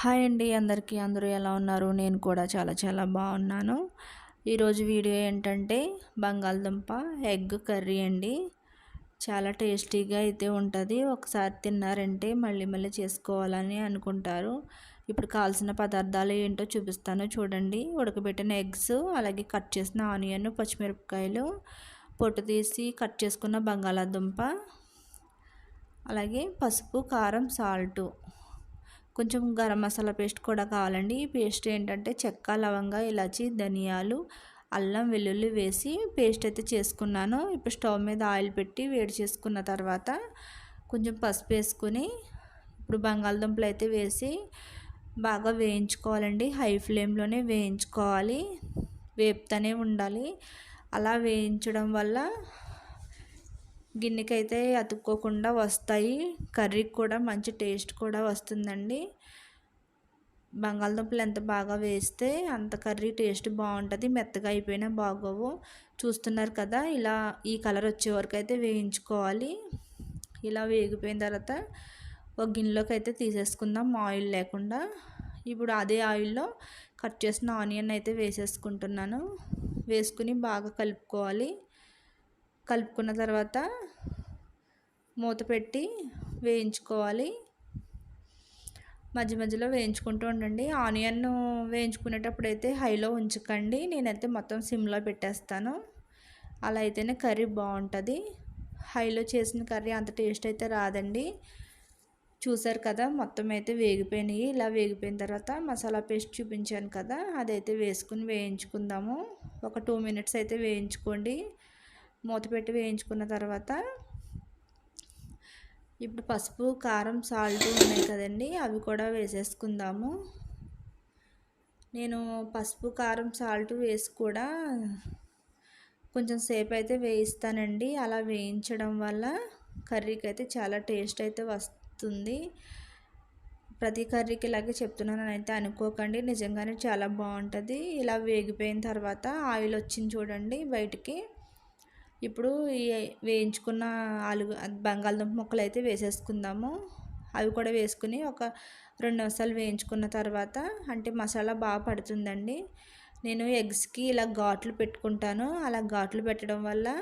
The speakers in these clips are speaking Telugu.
హాయ్ అండి అందరికీ. అందరూ ఎలా ఉన్నారు? నేను కూడా చాలా బాగున్నాను. ఈరోజు వీడియో ఏంటంటే బంగాళదుంప ఎగ్ కర్రీ అండి. చాలా టేస్టీగా అయితే ఉంటుంది. ఒకసారి తిన్నారంటే మళ్ళీ చేసుకోవాలని అనుకుంటారు. ఇప్పుడు కావాల్సిన పదార్థాలు ఏంటో చూపిస్తాను చూడండి. ఉడకబెట్టిన ఎగ్స్, అలాగే కట్ చేసిన ఆనియన్, పచ్చిమిరపకాయలు, పొట్టు తీసి కట్ చేసుకున్న బంగాళదుంప, అలాగే పసుపు, కారం, సాల్టు, కొంచెం గరం మసాలా పేస్ట్ కూడా కావాలండి. ఈ పేస్ట్ ఏంటంటే చెక్క, లవంగ, ఇలాచి, ధనియాలు, అల్లం, వెల్లుల్లి వేసి పేస్ట్ అయితే చేసుకున్నాను. ఇప్పుడు స్టవ్ మీద ఆయిల్ పెట్టి వేడి చేసుకున్న తర్వాత కొంచెం పసుపు వేసుకుని ఇప్పుడు బంగాళదుంపలు అయితే వేసి బాగా వేయించుకోవాలండి. హై ఫ్లేమ్లోనే వేయించుకోవాలి, వేపుతూనే ఉండాలి. అలా వేయించడం వల్ల గిన్నెకైతే అతుక్కోకుండా వస్తాయి. కర్రీకి కూడా మంచి టేస్ట్ కూడా వస్తుందండి. బంగాళదుంపలు ఎంత బాగా వేస్తే అంత కర్రీ టేస్ట్ బాగుంటుంది. మెత్తగా అయిపోయినా బాగోవు. చూస్తున్నారు కదా, ఇలా ఈ కలర్ వచ్చే వరకు అయితే వేయించుకోవాలి. ఇలా వేగిపోయిన తర్వాత ఒక గిన్నెలోకి అయితే తీసేసుకుందాం ఆయిల్ లేకుండా. ఇప్పుడు అదే ఆయిల్లో కట్ చేసిన ఆనియన్ అయితే వేసేసుకుంటున్నాను. వేసుకుని బాగా కలుపుకోవాలి. కలుపుకున్న తర్వాత మూత పెట్టి వేయించుకోవాలి. మధ్యలో వేయించుకుంటూ ఉండండి. ఆనియన్ వేయించుకునేటప్పుడు అయితే హైలో ఉంచకండి. నేనైతే మొత్తం సిమ్లో పెట్టేస్తాను. అలా అయితేనే కర్రీ బాగుంటుంది. హైలో చేసిన కర్రీ అంత టేస్ట్ అయితే రాదండి. చూసారు కదా, మొత్తం అయితే వేగిపోయినాయి. ఇలా వేగిపోయిన తర్వాత మసాలా పేస్ట్ చూపించాను కదా, అదైతే వేసుకుని వేయించుకుందాము. ఒక 2 మినిట్స్ అయితే వేయించుకోండి. మూత పెట్టి వేయించుకున్న తర్వాత ఇప్పుడు పసుపు, కారం, సాల్ట్ ఉన్నాయి కదండి, అవి కూడా వేసేసుకుందాము. నేను పసుపు, కారం, సాల్ట్ వేసి కూడా కొంచెం సేపు అయితే వేయిస్తానండి. అలా వేయించడం వల్ల కర్రీకి అయితే చాలా టేస్ట్ అయితే వస్తుంది. ప్రతి కర్రీకి ఇలాగే చెప్తున్నాను అయితే అనుకోకండి, నిజంగానే చాలా బాగుంటుంది. ఇలా వేగిపోయిన తర్వాత ఆయిల్ వచ్చింది చూడండి బయటికి. ఇప్పుడు ఈ వేయించుకున్న బంగాళదుంప ముక్కలు అయితే వేసేసుకుందాము. అవి కూడా వేసుకుని ఒక 2 నిమిషాలు వేయించుకున్న తర్వాత, అంటే మసాలా బాగా పడుతుందండి. నేను ఎగ్స్కి ఇలా ఘాట్లు పెట్టుకుంటాను. అలా ఘాట్లు పెట్టడం వల్ల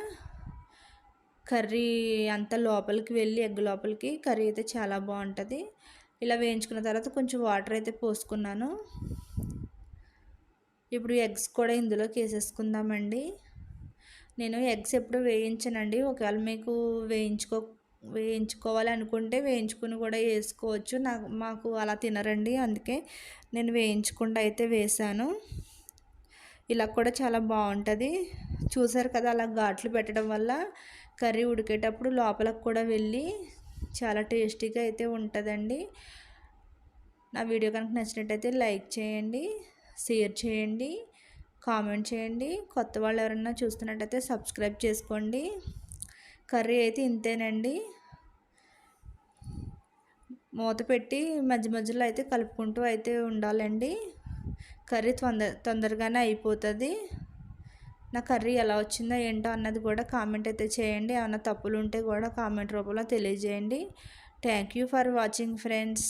కర్రీ అంతా లోపలికి వెళ్ళి ఎగ్ లోపలికి కర్రీ అయితే చాలా బాగుంటుంది. ఇలా వేయించుకున్న తర్వాత కొంచెం వాటర్ అయితే పోసుకున్నాను. ఇప్పుడు ఎగ్స్ కూడా ఇందులోకి వేసేసుకుందామండి. నేను ఎగ్స్ ఎప్పుడు వేయించనండి. ఒకవేళ మీకు వేయించుకోవాలి అనుకుంటే వేయించుకుని కూడా వేసుకోవచ్చు. మాకు అలా తినరండి, అందుకే నేను వేయించకుండా అయితే వేసాను. ఇలా కూడా చాలా బాగుంటుంది. చూసారు కదా, అలా ఘాట్లు పెట్టడం వల్ల కర్రీ ఉడికేటప్పుడు లోపలకు కూడా వెళ్ళి చాలా టేస్టీగా అయితే ఉంటుందండి. నా వీడియో కనుక నచ్చినట్టయితే లైక్ చేయండి, షేర్ చేయండి, కామెంట్ చేయండి. కొత్త వాళ్ళు ఎవరైనా చూస్తున్నట్టయితే సబ్స్క్రైబ్ చేసుకోండి. కర్రీ అయితే ఇంతేనండి. మూత పెట్టి మధ్యలో అయితే కలుపుకుంటూ అయితే ఉండాలండి. కర్రీ తొందరగానే అయిపోతుంది. నా కర్రీ ఎలా వచ్చిందో ఏంటో అన్నది కూడా కామెంట్ అయితే చేయండి. ఏమైనా తప్పులు ఉంటే కూడా కామెంట్ రూపంలో తెలియజేయండి. Thank you for watching friends.